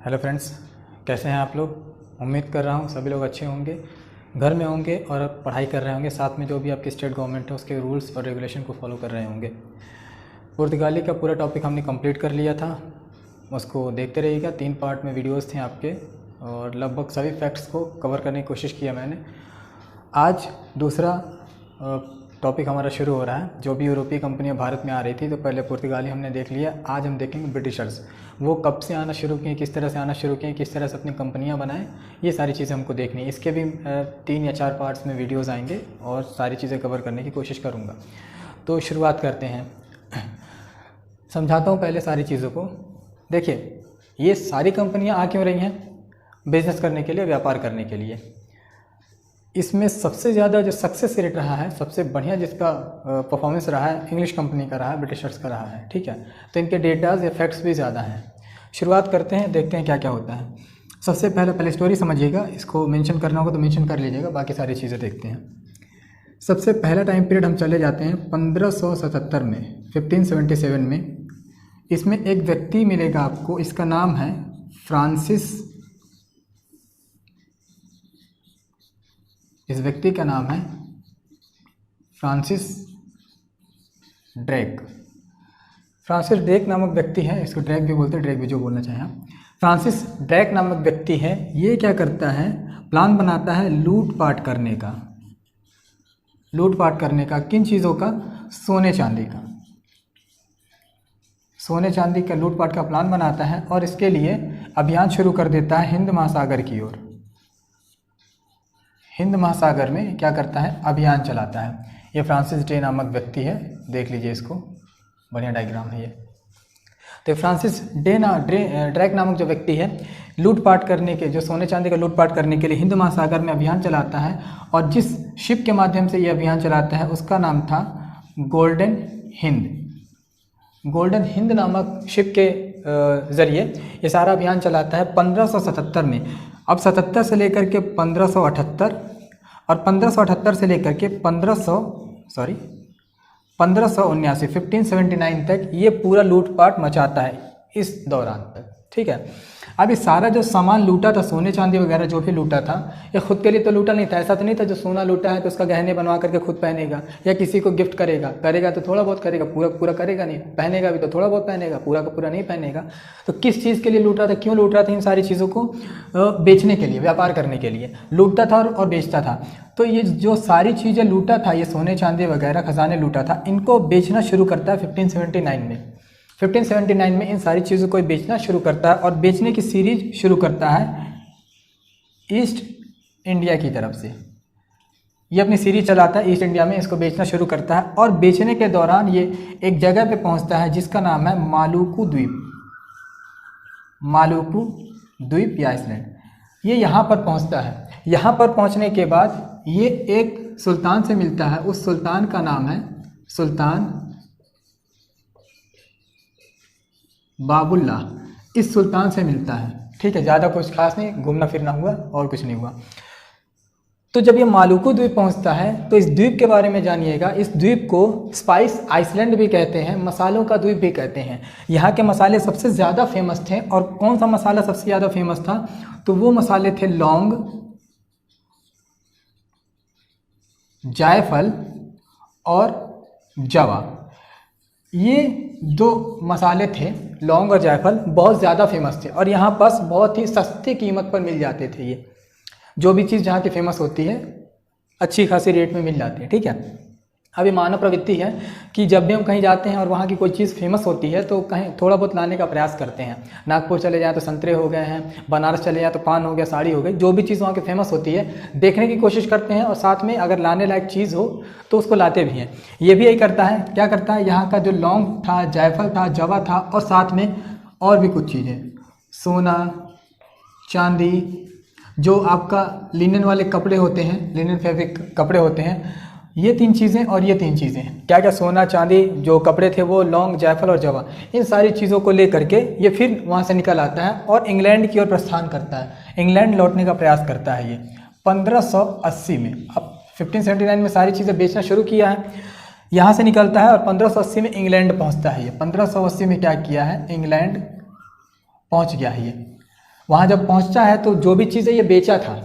Hello friends, कैसे हैं आप लोग। उम्मीद कर रहा हूँ सभी लोग अच्छे होंगे, घर में होंगे और पढ़ाई कर रहे होंगे। साथ में जो भी आपकी स्टेट गवर्नमेंट है उसके रूल्स और रेगुलेशन को फॉलो कर रहे होंगे। पुर्तगाली का पूरा टॉपिक हमने कंप्लीट कर लिया था, उसको देखते रहिएगा। 3 पार्ट में वीडियोस थे आपके और लगभग सभी फैक्ट्स को कवर करने की कोशिश किया मैंने। आज दूसरा टॉपिक हमारा शुरू हो रहा है। जो भी यूरोपीय कंपनियां भारत में आ रही थी तो पहले पुर्तगाली हमने देख लिया। आज हम देखेंगे ब्रिटिशर्स, वो कब से आना शुरू किए, किस तरह से आना शुरू किए, किस तरह से अपनी कंपनियां बनाएं। ये सारी चीज़ें हमको देखनी है। इसके भी 3 या 4 पार्ट्स में वीडियोस आएंगे और सारी चीज़ें कवर करने की कोशिश करूँगा। तो शुरुआत करते हैं। समझाता हूँ पहले सारी चीज़ों को। देखिए, ये सारी कंपनियाँ आ क्यों रही हैं? बिज़नेस करने के लिए, व्यापार करने के लिए। इसमें सबसे ज़्यादा जो सक्सेस रेट रहा है, सबसे बढ़िया जिसका परफॉर्मेंस रहा है, इंग्लिश कंपनी का रहा है, ब्रिटिशर्स का रहा है। ठीक है, तो इनके डेटाज इफेक्ट्स भी ज़्यादा हैं। शुरुआत करते हैं, देखते हैं क्या क्या होता है। सबसे पहले स्टोरी समझिएगा। इसको मेंशन करना होगा तो मेंशन कर लीजिएगा, बाकी सारी चीज़ें देखते हैं। सबसे पहला टाइम पीरियड हम चले जाते हैं 1577 में, 1577 में। इसमें एक व्यक्ति मिलेगा आपको, इसका नाम है फ्रांसिस। इस व्यक्ति का नाम है फ्रांसिस ड्रेक। फ्रांसिस ड्रेक नामक व्यक्ति है, इसको ड्रेक भी बोलते हैं, ड्रेक भी जो बोलना चाहें आप। फ्रांसिस ड्रेक नामक व्यक्ति है। ये क्या करता है? प्लान बनाता है लूटपाट करने का। लूटपाट करने का किन चीज़ों का? सोने चांदी का। सोने चांदी का लूटपाट का प्लान बनाता है और इसके लिए अभियान शुरू कर देता है हिंद महासागर की ओर। हिंद महासागर में क्या करता है? अभियान चलाता है। ये फ्रांसिस डे नामक व्यक्ति है, देख लीजिए इसको, बढ़िया डायग्राम है ये। तो फ्रांसिस ड्रेक नामक जो व्यक्ति है, लूटपाट करने के, जो सोने चांदी का लूटपाट करने के लिए हिंद महासागर में अभियान चलाता है। और जिस शिप के माध्यम से ये अभियान चलाता है उसका नाम था गोल्डन हिंद। गोल्डन हिंद नामक शिप के ज़रिए ये सारा अभियान चलाता है 1577 में। अब 77 से लेकर के 1578 और 1578 से लेकर के 1579 1579 तक ये पूरा लूटपाट मचाता है इस दौरान तक। ठीक है, अब ये सारा जो सामान लूटा था, सोने चांदी वगैरह जो भी लूटा था, ये खुद के लिए तो लूटा नहीं था। ऐसा तो नहीं था जो सोना लूटा है तो उसका गहने बनवा करके खुद पहनेगा या किसी को गिफ्ट करेगा। करेगा तो थोड़ा बहुत करेगा, पूरा करेगा नहीं। पहनेगा भी तो थोड़ा बहुत पहनेगा, पूरा का पूरा नहीं पहनेगा। तो किस चीज़ के लिए लूट रहा था, क्यों लूट रहा था? इन सारी चीज़ों को बेचने के लिए, व्यापार करने के लिए लूटता था और बेचता था। तो ये जो सारी चीज़ें लूटा था, ये सोने चांदी वगैरह खजाने लूटा था, इनको बेचना शुरू करता है 1579 में। 1579 में इन सारी चीज़ों को बेचना शुरू करता है और बेचने की सीरीज शुरू करता है ईस्ट इंडिया की तरफ से। ये अपनी सीरीज चलाता है ईस्ट इंडिया में, इसको बेचना शुरू करता है। और बेचने के दौरान ये एक जगह पे पहुंचता है जिसका नाम है मालुकू द्वीप। मालुकू द्वीप या आइसलैंड। ये यहाँ पर पहुंचता है। यहाँ पर पहुंचने के बाद ये एक सुल्तान से मिलता है। उस सुल्तान का नाम है सुल्तान बाबुल्लाह। इस सुल्तान से मिलता है। ठीक है, ज़्यादा कुछ खास नहीं, घूमना फिरना हुआ और कुछ नहीं हुआ। तो जब ये मालुकू द्वीप पहुंचता है तो इस द्वीप के बारे में जानिएगा। इस द्वीप को स्पाइस आइसलैंड भी कहते हैं, मसालों का द्वीप भी कहते हैं। यहाँ के मसाले सबसे ज़्यादा फेमस थे। और कौन सा मसाला सबसे ज़्यादा फेमस था? तो वो मसाले थे लौंग, जायफल और जवा। ये 2 मसाले थे, लौंग और जायफल, बहुत ज़्यादा फेमस थे और यहाँ पास बहुत ही सस्ती कीमत पर मिल जाते थे। ये जो भी चीज़ जहाँ की फेमस होती है अच्छी खासी रेट में मिल जाती है। ठीक है, अभी मानव प्रवृत्ति है कि जब भी हम कहीं जाते हैं और वहाँ की कोई चीज़ फेमस होती है तो कहीं थोड़ा बहुत लाने का प्रयास करते हैं। नागपुर चले जाएँ तो संतरे हो गए हैं, बनारस चले जाएँ तो पान हो गया, साड़ी हो गई, जो भी चीज़ वहाँ की फेमस होती है देखने की कोशिश करते हैं और साथ में अगर लाने लायक चीज़ हो तो उसको लाते भी हैं। ये भी यही करता है। क्या करता है? यहाँ का जो लौंग था, जायफल था, जवा था और साथ में और भी कुछ चीज़ें, सोना, चांदी, जो आपका लिनन वाले कपड़े होते हैं, लिनन फैब्रिक कपड़े होते हैं, ये 3 चीज़ें और ये 3 चीज़ें। क्या क्या? सोना, चांदी, जो कपड़े थे वो लौंग, जायफल और जवा। इन सारी चीज़ों को ले करके ये फिर वहाँ से निकल आता है और इंग्लैंड की ओर प्रस्थान करता है। इंग्लैंड लौटने का प्रयास करता है ये 1580 में। अब 1579 में सारी चीज़ें बेचना शुरू किया है, यहाँ से निकलता है और 1580 में इंग्लैंड पहुँचता है। ये 1580 में क्या किया है? इंग्लैंड पहुँच गया है ये। वहाँ जब पहुँचा है तो जो भी चीज़ें ये बेचा था,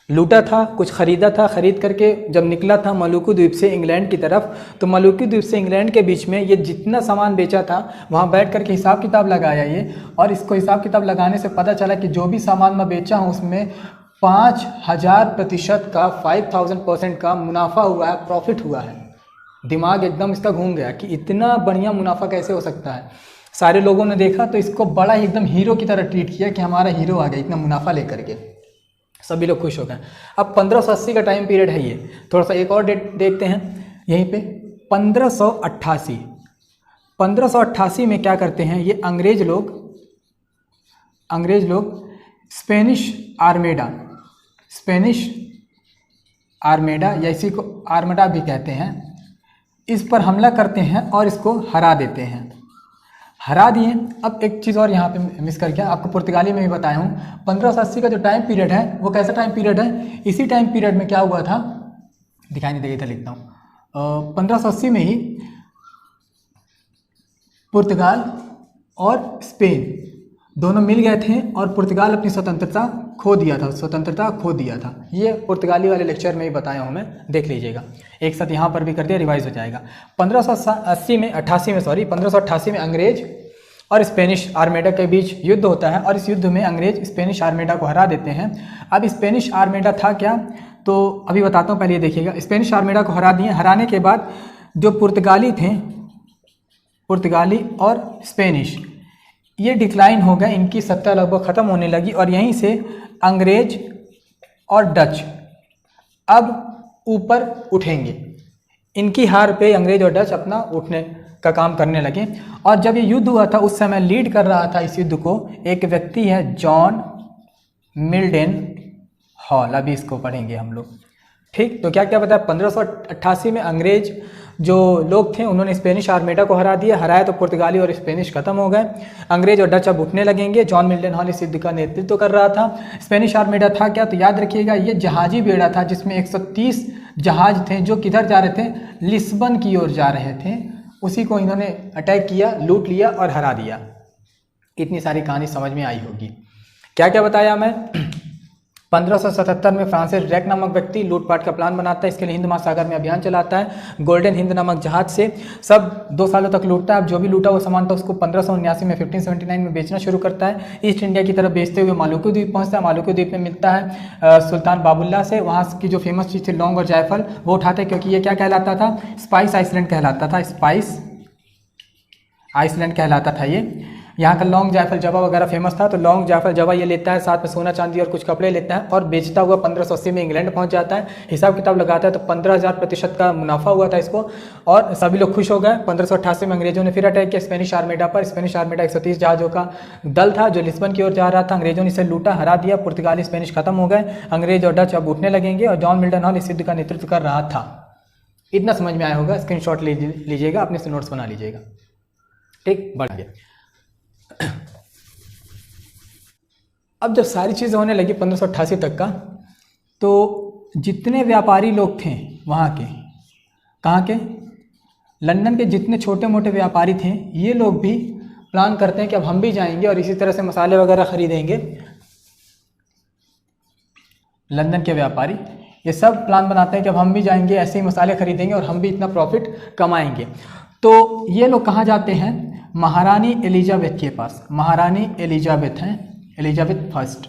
लूटा था, कुछ ख़रीदा था, ख़रीद करके जब निकला था मालुकू द्वीप से इंग्लैंड की तरफ, तो मालुकू द्वीप से इंग्लैंड के बीच में ये जितना सामान बेचा था वहाँ बैठ करके हिसाब किताब लगाया ये, और इसको हिसाब किताब लगाने से पता चला कि जो भी सामान मैं बेचा हूँ उसमें 5000% का 5000% का मुनाफा हुआ है, प्रॉफिट हुआ है। दिमाग एकदम इसका घूम गया कि इतना बढ़िया मुनाफा कैसे हो सकता है। सारे लोगों ने देखा तो इसको बड़ा ही एकदम हीरो की तरह ट्रीट किया कि हमारा हीरो आ गया इतना मुनाफा लेकर के। सभी लोग खुश हो गए। अब 1580 का टाइम पीरियड है ये। थोड़ा सा एक और डेट देखते हैं यहीं पे, 1588। 1588 में क्या करते हैं ये अंग्रेज लोग स्पेनिश आर्मेडा या इसी को आर्मडा भी कहते हैं, इस पर हमला करते हैं और इसको हरा देते हैं। हरा दिए। अब एक चीज़ और यहाँ पे मिस कर गया, आपको पुर्तगाली में भी बताया हूँ। 1580 का जो टाइम पीरियड है वो कैसा टाइम पीरियड है, इसी टाइम पीरियड में क्या हुआ था, दिखाई नहीं देगा, लिखता हूँ। 1580 में ही पुर्तगाल और स्पेन दोनों मिल गए थे और पुर्तगाल अपनी स्वतंत्रता खो दिया था। ये पुर्तगाली वाले लेक्चर में ही बताया हूँ मैं, देख लीजिएगा। एक साथ यहाँ पर भी कर दिया, रिवाइज हो जाएगा। 1588 में अंग्रेज और स्पेनिश आर्मेडा के बीच युद्ध होता है और इस युद्ध में अंग्रेज स्पेनिश आर्मेडा को हरा देते हैं। अब स्पेनिश आर्मेडा था क्या, तो अभी बताता हूँ, पहले ये देखिएगा। स्पेनिश आर्मेडा को हरा दिए। हराने के बाद जो पुर्तगाली थे, पुर्तगाली और स्पेनिश, ये डिक्लाइन हो गए, इनकी सत्ता लगभग ख़त्म होने लगी और यहीं से अंग्रेज और डच अब ऊपर उठेंगे। इनकी हार पे अंग्रेज और डच अपना उठने का काम करने लगे। और जब ये युद्ध हुआ था उस समय लीड कर रहा था इस युद्ध को एक व्यक्ति है, जॉन मिल्डन हॉल। अभी इसको पढ़ेंगे हम लोग, ठीक। तो क्या क्या बताया, 1588 में अंग्रेज जो लोग थे उन्होंने स्पेनिश आर्मेडा को हरा दिया। हराया तो पुर्तगाली और स्पेनिश खत्म हो गए। अंग्रेज और डच अब उठने लगेंगे। जॉन मिल्टन हॉल इस युद्ध का नेतृत्व कर रहा था। स्पेनिश आर्मेडा था क्या, तो याद रखिएगा ये जहाजी बेड़ा था जिसमें 130 जहाज थे जो किधर जा रहे थे, लिस्बन की ओर जा रहे थे। उसी को इन्होंने अटैक किया, लूट लिया और हरा दिया। इतनी सारी कहानी समझ में आई होगी। क्या क्या बताया मैं। 1577 में फ्रांसिस ड्रेक नामक व्यक्ति लूटपाट का प्लान बनाता है, इसके लिए हिंद महासागर में अभियान चलाता है गोल्डन हिंद नामक जहाज से। सब 2 सालों तक लूटता है। अब जो भी लूटा वो सामान था उसको 1579 में 1579 में बेचना शुरू करता है। ईस्ट इंडिया की तरफ बेचते हुए मालुकू द्वीप पहुंचता है। मालुकू द्वीप में मिलता है सुल्तान बाबुल्ला से। वहाँ की जो फेमस चीज़ थी लौंग और जायफल वो उठाते हैं, क्योंकि ये क्या कहलाता था, स्पाइस आइसलैंड कहलाता था। स्पाइस आइसलैंड कहलाता था ये। यहाँ का लौंग जायफल जवा वगैरह फेमस था, तो लौंग जायफल जवा ये लेता है, साथ में सोना चांदी और कुछ कपड़े लेता है और बेचता हुआ 1580 में इंग्लैंड पहुँच जाता है। हिसाब किताब लगाता है तो 15,000% का मुनाफा हुआ था इसको और सभी लोग खुश हो गए। 1588 में अंग्रेजों ने फिर अटैक किया स्पेनिश आर्मेडा पर। स्पेनिश आर्मेडा 130 जहाज़ों का दल था जो लिस्बन की ओर जा रहा था। अंग्रेजों ने इसे लूटा, हरा दिया। पुर्तगाली स्पेनिश खत्म हो गए। अंग्रेज और डच अब उठने लगेंगे और जॉन मिल्टन हॉल इस युद्ध का नेतृत्व कर रहा था। इतना समझ में आया होगा, स्क्रीनशॉट लीजिएगा, अपने से नोट्स बना लीजिएगा, ठीक। बढ़ गया। अब जब सारी चीज़ें होने लगी 1588 तक का, तो जितने व्यापारी लोग थे वहाँ के, कहाँ के, लंदन के जितने छोटे मोटे व्यापारी थे, ये लोग भी प्लान करते हैं कि अब हम भी जाएंगे और इसी तरह से मसाले वगैरह खरीदेंगे। लंदन के व्यापारी ये सब प्लान बनाते हैं कि अब हम भी जाएंगे, ऐसे ही मसाले खरीदेंगे और हम भी इतना प्रॉफिट कमाएंगे। तो ये लोग कहाँ जाते हैं, महारानी एलिजाबेथ के पास। महारानी एलिजाबेथ हैं, एलिजाबेथ फर्स्ट,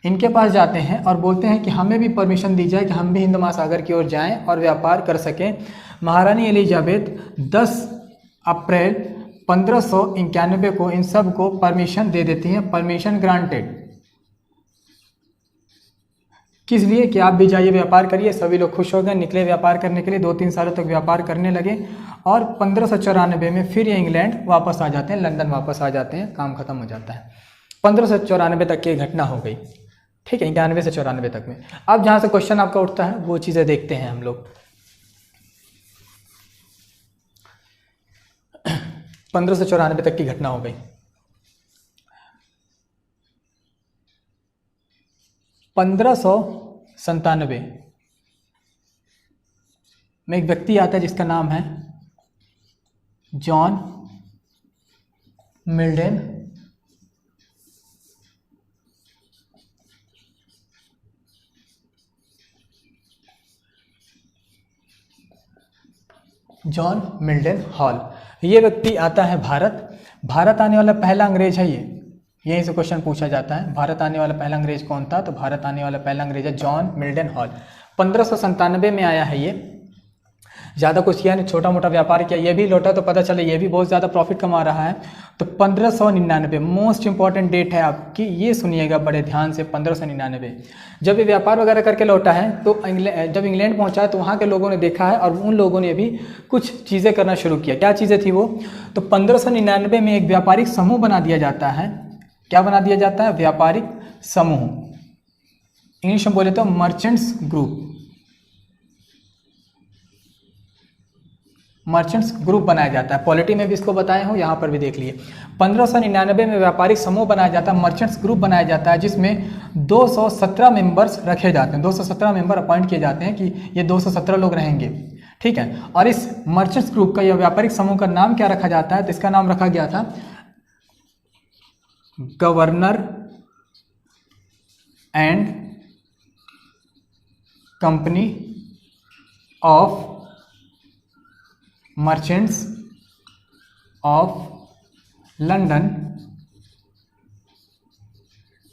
इनके पास जाते हैं और बोलते हैं कि हमें भी परमिशन दी जाए कि हम भी हिंद महासागर की ओर जाएं और व्यापार कर सकें। महारानी एलिजाबेथ 10 अप्रैल 1591 को इन सब को परमिशन दे देती हैं, परमिशन ग्रांटेड। किस लिए, कि आप भी जाइए व्यापार करिए। सभी लोग खुश हो गए, निकले व्यापार करने के लिए। 2-3 सालों तक व्यापार करने लगे और 1594 में फिर ये इंग्लैंड वापस आ जाते हैं, लंदन वापस आ जाते हैं, काम खत्म हो जाता है। 1594 तक की घटना हो गई, ठीक है, 91 से 94 तक में। अब जहाँ से क्वेश्चन आपका उठता है वो चीज़ें देखते हैं हम लोग। 1594 तक की घटना हो गई। 1597 में एक व्यक्ति आता है जिसका नाम है John Milton John Milton hall. ये व्यक्ति आता है भारत आने वाला पहला अंग्रेज है ये, यहीं से क्वेश्चन पूछा जाता है, भारत आने वाला पहला अंग्रेज कौन था, तो भारत आने वाला पहला अंग्रेज है जॉन मिल्टन हॉल। 1597 में आया है ये, ज़्यादा कुछ किया नहीं, छोटा मोटा व्यापार किया, ये भी लौटा तो पता चले ये भी बहुत ज़्यादा प्रॉफिट कमा रहा है। तो 1599 मोस्ट इंपॉर्टेंट डेट है आपकी, ये सुनिएगा बड़े ध्यान से। 1599 जब ये व्यापार वगैरह करके लौटा है तो जब इंग्लैंड पहुंचा है तो वहाँ के लोगों ने देखा है और उन लोगों ने भी कुछ चीज़ें करना शुरू किया। क्या चीज़ें थी वो, तो 1599 में एक व्यापारिक समूह बना दिया जाता है। क्या बना दिया जाता है, व्यापारिक समूह, इंग्लिश में बोले तो मर्चेंट्स ग्रुप, मर्चेंट्स ग्रुप बनाया जाता है। पॉलिटी में भी इसको बताए हो, यहाँ पर भी देख लिए। 1599 में व्यापारिक समूह बनाया जाता है, मर्चेंट्स ग्रुप बनाया जाता है, जिसमें 217 मेंबर्स रखे जाते हैं, 217 मेंबर अपॉइंट किए जाते हैं कि ये 217 लोग रहेंगे, ठीक है। और इस मर्चेंट्स ग्रुप का या व्यापारिक समूह का नाम क्या रखा जाता है, तो इसका नाम रखा गया था governor and company of merchants of London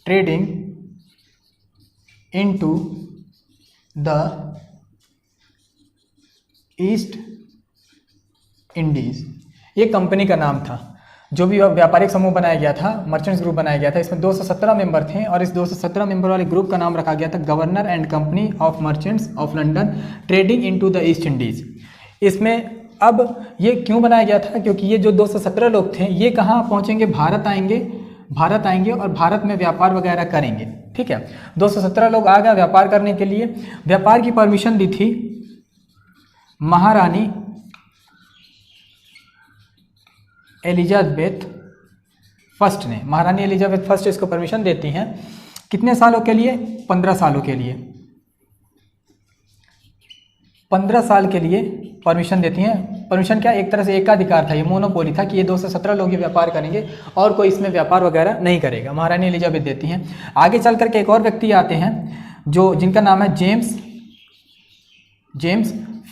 trading into the east Indies. ये कंपनी का नाम था। जो भी व्यापारिक समूह बनाया गया था, मर्चेंट्स ग्रुप बनाया गया था, इसमें 217 मेंबर थे और इस 217 मेंबर वाले ग्रुप का नाम रखा गया था governor and company of merchants of London trading into the east Indies. इसमें अब ये क्यों बनाया गया था, क्योंकि ये जो 217 लोग थे ये कहाँ पहुँचेंगे, भारत आएंगे और भारत में व्यापार वगैरह करेंगे, ठीक है। 217 लोग आ गए व्यापार करने के लिए। व्यापार की परमिशन दी थी महारानी एलिजाबेथ फर्स्ट ने। महारानी एलिजाबेथ फर्स्ट इसको परमिशन देती हैं, कितने सालों के लिए, 15 सालों के लिए, 15 साल के लिए परमिशन देती हैं। परमिशन क्या, एक तरह से एकाधिकार था, ये मोनोपोली था कि ये 217 लोग ही व्यापार करेंगे और कोई इसमें व्यापार वगैरह नहीं करेगा। महारानी एलिजाबेथ देती हैं। आगे चल करके एक और व्यक्ति आते हैं जिनका नाम है जेम्स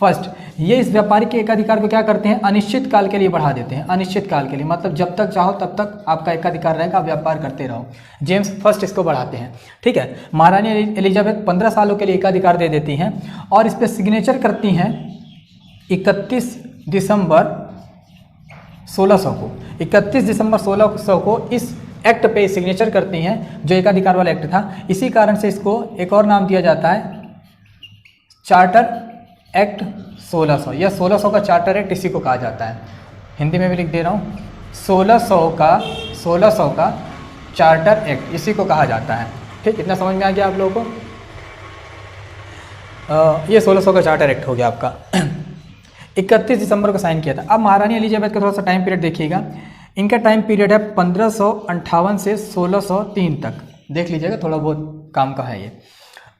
फर्स्ट। ये इस व्यापारिक के एकाधिकार को क्या करते हैं, अनिश्चित काल के लिए बढ़ा देते हैं। अनिश्चित काल के लिए मतलब जब तक चाहो तब तक आपका एकाधिकार रहेगा, आप व्यापार करते रहो। जेम्स फर्स्ट इसको बढ़ाते हैं, ठीक है। महारानी एलिजाबेथ 15 सालों के लिए एकाधिकार दे देती हैं और इस पर सिग्नेचर करती हैं 31 दिसंबर 1600 को। 31 दिसंबर 1600 को इस एक्ट पे सिग्नेचर करती हैं, जो एकाधिकार वाला एक्ट था। इसी कारण से इसको एक और नाम दिया जाता है चार्टर एक्ट 1600 या 1600 का चार्टर एक्ट इसी को कहा जाता है। हिंदी में भी लिख दे रहा हूँ, 1600 का चार्टर एक्ट इसी को कहा जाता है, ठीक। इतना समझ में आ गया आप लोगों को। ये 1600 का चार्टर एक्ट हो गया आपका। 31 दिसंबर को साइन किया था। अब महारानी एलिजाबेथ का थोड़ा सा टाइम पीरियड देखिएगा। इनका टाइम पीरियड है 1558 से 1603 तक, देख लीजिएगा, थोड़ा बहुत काम का है ये।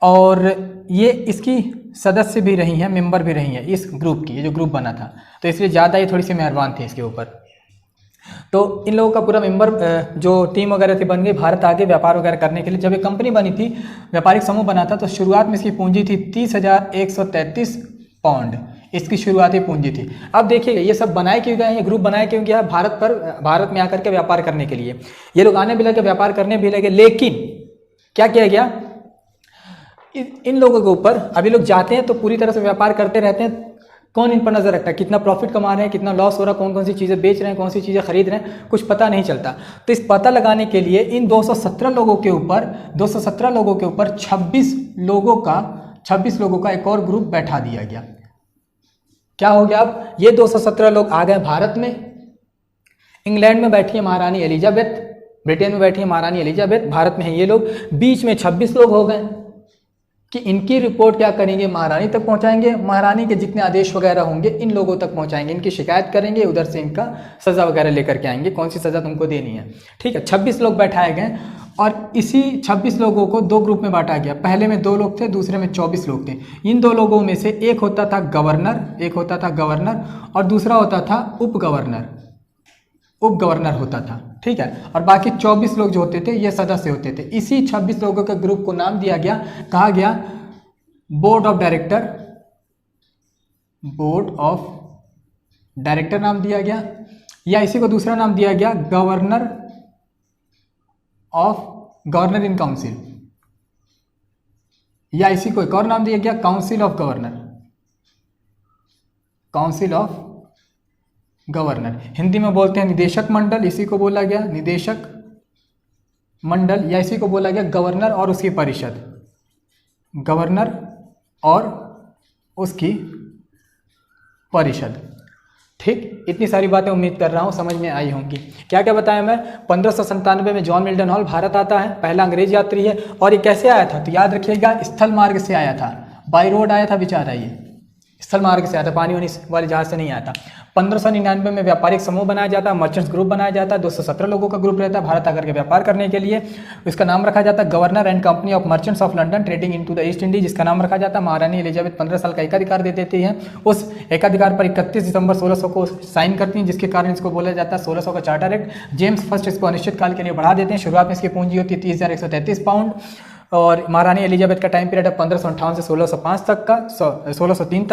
और ये इसकी सदस्य भी रही हैं, मेंबर भी रही हैं इस ग्रुप की, ये जो ग्रुप बना था, तो इसलिए ज़्यादा ये थोड़ी सी मेहरबान थी इसके ऊपर। तो इन लोगों का पूरा मेंबर जो टीम वगैरह थी बन गई, भारत आगे व्यापार वगैरह करने के लिए। जब ये कंपनी बनी थी, व्यापारिक समूह बना था, तो शुरुआत में इसकी पूंजी थी 30,133 पाउंड, इसकी शुरुआती पूंजी थी। अब देखिएगा ये सब बनाए क्यों गए हैं, ये ग्रुप बनाए क्यों गया है, भारत में आकर के व्यापार करने के लिए। ये लोग आने भी लगे, व्यापार करने भी लगे, लेकिन क्या किया गया, इन लोगों के ऊपर अभी लोग जाते हैं तो पूरी तरह से व्यापार करते रहते हैं, कौन इन पर नजर रखता है, कितना प्रॉफिट कमा रहे हैं, कितना लॉस हो रहा है, कौन कौन सी चीज़ें बेच रहे हैं, कौन सी चीज़ें खरीद रहे हैं, कुछ पता नहीं चलता। तो इस पता लगाने के लिए इन 217 लोगों के ऊपर 26 लोगों का एक और ग्रुप बैठा दिया गया। क्या हो गया, अब ये 217 लोग आ गए भारत में। इंग्लैंड में बैठी है महारानी एलिजाबेथ, ब्रिटेन में बैठी है महारानी एलिजाबेथ, भारत में है ये लोग, बीच में 26 लोग हो गए कि इनकी रिपोर्ट क्या करेंगे, महारानी तक पहुंचाएंगे। महारानी के जितने आदेश वगैरह होंगे इन लोगों तक पहुंचाएंगे, इनकी शिकायत करेंगे, उधर से इनका सज़ा वगैरह लेकर के आएंगे, कौन सी सज़ा तुमको देनी है, ठीक है। 26 लोग बैठाए गए और इसी 26 लोगों को 2 ग्रुप में बांटा गया। पहले में 2 लोग थे, दूसरे में 24 लोग थे। इन 2 लोगों में से एक होता था गवर्नर और दूसरा होता था उप गवर्नर होता था, ठीक है। और बाकी 24 लोग जो होते थे ये सदस्य होते थे। इसी 26 लोगों के ग्रुप को नाम दिया गया, कहा गया बोर्ड ऑफ डायरेक्टर नाम दिया गया, या इसी को दूसरा नाम दिया गया गवर्नर इन काउंसिल, या इसी को एक और नाम दिया गया काउंसिल ऑफ गवर्नर। हिंदी में बोलते हैं निदेशक मंडल, इसी को बोला गया निदेशक मंडल, या इसी को बोला गया गवर्नर और उसकी परिषद, गवर्नर और उसकी परिषद। ठीक, इतनी सारी बातें उम्मीद कर रहा हूँ समझ में आई होंगी। क्या क्या बताया मैं? 1597 में जॉन मिल्टन हॉल भारत आता है, पहला अंग्रेज यात्री है। और ये कैसे आया था? तो याद रखिएगा स्थल मार्ग से आया था, बाय रोड आया था बेचारा, ये स्थल मार्ग से आया था, पानी वाले जहाज से नहीं आया था। 1599 में व्यापारिक समूह बनाया जाता है, मर्चेंट्स ग्रुप बनाया जाता है, 217 लोगों का ग्रुप रहता है भारत आकर के व्यापार करने के लिए। इसका नाम रखा जाता है governor and company of merchants of London trading into the east Indies, जिसका नाम रखा जाता है महारानी एलिजाबेथ 15 साल का एकाधिकार दे देती हैं। उस एकाधिकार पर 31 दिसंबर 1600 को साइन करती हैं, जिसके कारण इसको बोला जाता है 1600 का चार्टर एक्ट। जेम्स फर्स्ट इसको अनिश्चित काल के लिए बढ़ा देते हैं। शुरुआत में इसकी पूंजी होती है 30,133 पाउंड, और महारानी एलिजाबेथ का टाइम पीरियड है 1558 से 1605 तक का, 1603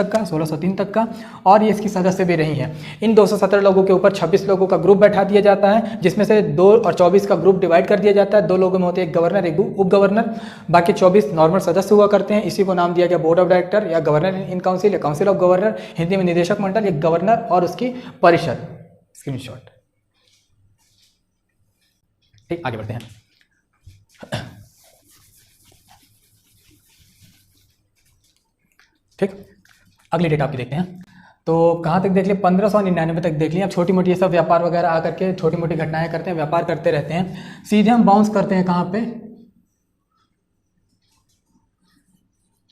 तक का, और ये इसकी सदस्य भी रही हैं। इन 217 लोगों के ऊपर 26 लोगों का ग्रुप बैठा दिया जाता है, जिसमें से 2 और 24 का ग्रुप डिवाइड कर दिया जाता है। 2 लोगों में होते हैं एक गवर्नर एक उप गवर्नर, बाकी 24 नॉर्मल सदस्य हुआ करते हैं। इसी को नाम दिया गया बोर्ड ऑफ डायरेक्टर या गवर्नर इन काउंसिल या काउंसिल ऑफ गवर्नर, हिंदी में निदेशक मंडल, एक गवर्नर और उसकी परिषद। स्क्रीनशॉट। ठीक, आगे बढ़ते हैं। ठीक, अगली डेट आपकी देखते हैं। तो कहाँ तक देख लिया? 1599 तक देख लिया। अब छोटी मोटी ये सब व्यापार वगैरह आकर के छोटी मोटी घटनाएं करते हैं, व्यापार करते रहते हैं। सीधे हम बाउंस करते हैं कहाँ पे?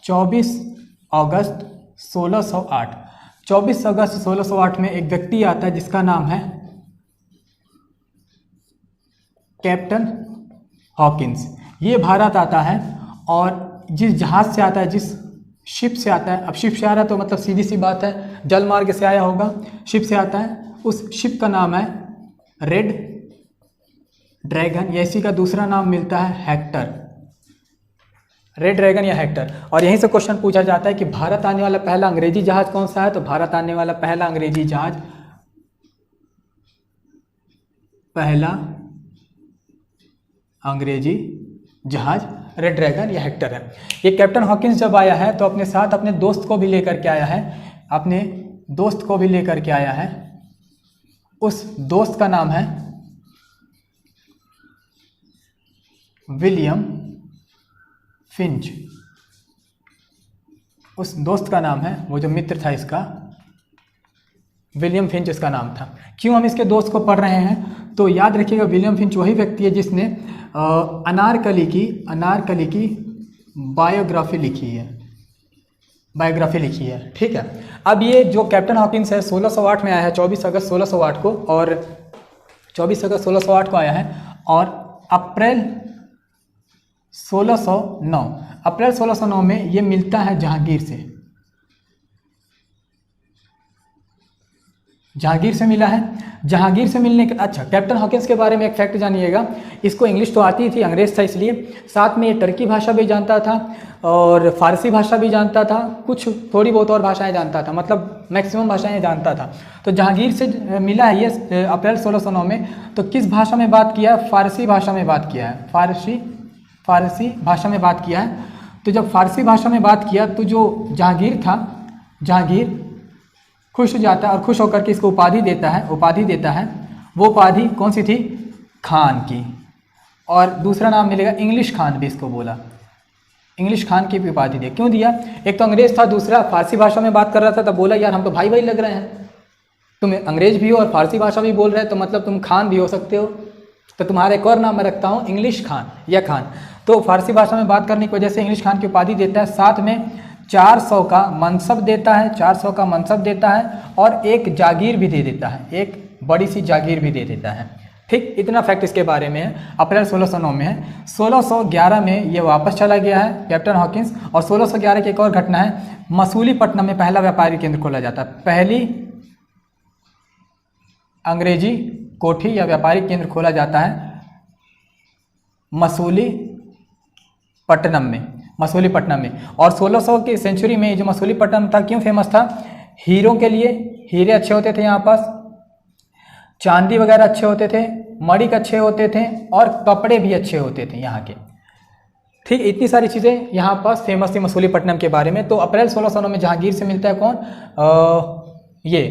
24 अगस्त 1608। 24 अगस्त 1608 में एक व्यक्ति आता है जिसका नाम है कैप्टन हॉकिंस। ये भारत आता है और जिस जहाज से आता है, जिस शिप से आता है, अब शिप से आ रहा है तो मतलब सीधी सी बात है जल मार्ग से आया होगा, शिप से आता है, उस शिप का नाम है रेड ड्रैगन, या इसी का दूसरा नाम मिलता है हेक्टर, रेड ड्रैगन या हेक्टर। और यहीं से क्वेश्चन पूछा जाता है कि भारत आने वाला पहला अंग्रेजी जहाज कौन सा है? तो भारत आने वाला पहला अंग्रेजी जहाज रेड ड्रैगन या हेक्टर है। ये कैप्टन हॉकिंस जब आया है तो अपने साथ अपने दोस्त को भी लेकर के आया है, उस दोस्त का नाम है विलियम फिंच। उस दोस्त का नाम है, वो जो मित्र था इसका, विलियम फिंच इसका नाम था। क्यों हम इसके दोस्त को पढ़ रहे हैं? तो याद रखिएगा विलियम फिंच वही व्यक्ति है जिसने अनारकली की बायोग्राफी लिखी है। ठीक है, अब ये जो कैप्टन हॉकिंस है 1608 में आया है, 24 अगस्त 1608 को, और 24 अगस्त 1608 को आया है, और अप्रैल 1609 में ये मिलता है जहांगीर से मिला है। जहांगीर से मिलने के अच्छा, कैप्टन हॉकिंस के बारे में एक फैक्ट जानिएगा, इसको इंग्लिश तो आती थी, अंग्रेज था इसलिए, साथ में ये टर्की भाषा भी जानता था और फारसी भाषा भी जानता था, कुछ थोड़ी बहुत और भाषाएं जानता था, मतलब मैक्सिमम भाषाएं जानता था। तो जहांगीर से मिला है ये अप्रैल 1609 में। तो किस भाषा में बात किया है? फारसी भाषा में बात किया है, फारसी भाषा में बात किया है। तो जब फारसी भाषा में बात किया तो जो जहांगीर था, जहांगीर खुश हो जाता है और खुश होकर के इसको उपाधि देता है। वो उपाधि कौन सी थी? खान की, और दूसरा नाम मिलेगा इंग्लिश खान भी इसको बोला, इंग्लिश खान की भी उपाधि दे। क्यों दिया? एक तो अंग्रेज था, दूसरा फारसी भाषा में बात कर रहा था, तब बोला यार हम तो भाई भाई लग रहे हैं, तुम अंग्रेज भी हो और फारसी भाषा भी बोल रहे हैं, तो मतलब तुम खान भी हो सकते हो, तो तुम्हारा एक और नाम मैं रखता हूँ इंग्लिश खान या खान। तो फारसी भाषा में बात करने की वजह से इंग्लिश खान की उपाधि देता है, साथ में 400 का मनसब देता है, और एक जागीर भी दे देता है, एक बड़ी सी जागीर भी दे देता है। ठीक, इतना फैक्ट इसके बारे में है। अप्रैल 1609 में है। 1611 में ये वापस चला गया है कैप्टन हॉकिंस, और 1611 की एक और घटना है, मसूलीपट्टनम में पहला व्यापारिक केंद्र खोला जाता है, पहली अंग्रेजी कोठी या व्यापारिक केंद्र खोला जाता है मसूलीपट्टनम में। और 1600 की सेंचुरी में जो मसूलीपट्टनम था, क्यों फेमस था? हीरों के लिए हीरे अच्छे होते थे यहाँ पास, चांदी वगैरह अच्छे होते थे, मणिक अच्छे होते थे और कपड़े भी अच्छे होते थे यहाँ के। ठीक, इतनी सारी चीज़ें यहाँ पास फेमस थी मसूलीपट्टनम के बारे में। तो अप्रैल 1609 में जहांगीर से मिलता है कौन, ये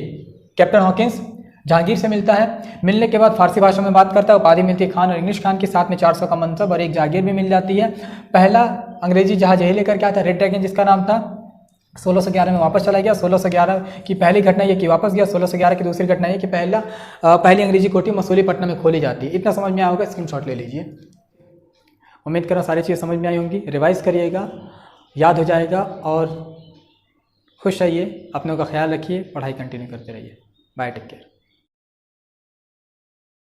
कैप्टन हॉकिंस जहांगीर से मिलता है। मिलने के बाद फारसी भाषा में बात करता है, उपाधि मिलती है खान और इंग्लिश खान के, साथ में 400 का मनसब और एक जागीर भी मिल जाती है। पहला अंग्रेजी जहाज यही लेकर के आता है, रेड ड्रैगन, जिसका नाम था 1611 में वापस चला गया। 1611 की पहली घटना ये कि वापस गया। 1611 की दूसरी घटना ये कि पहली अंग्रेजी कोठी मसूलीपट्टनम में खोली जाती है। इतना समझ में आया होगा, स्क्रीनशॉट ले लीजिए। उम्मीद कर रहा हूँ सारी चीज़ें समझ में आई होंगी। रिवाइज करिएगा, याद हो जाएगा और खुश रहिए, अपनों का ख्याल रखिए, पढ़ाई कंटिन्यू करते रहिए। Bye, take care.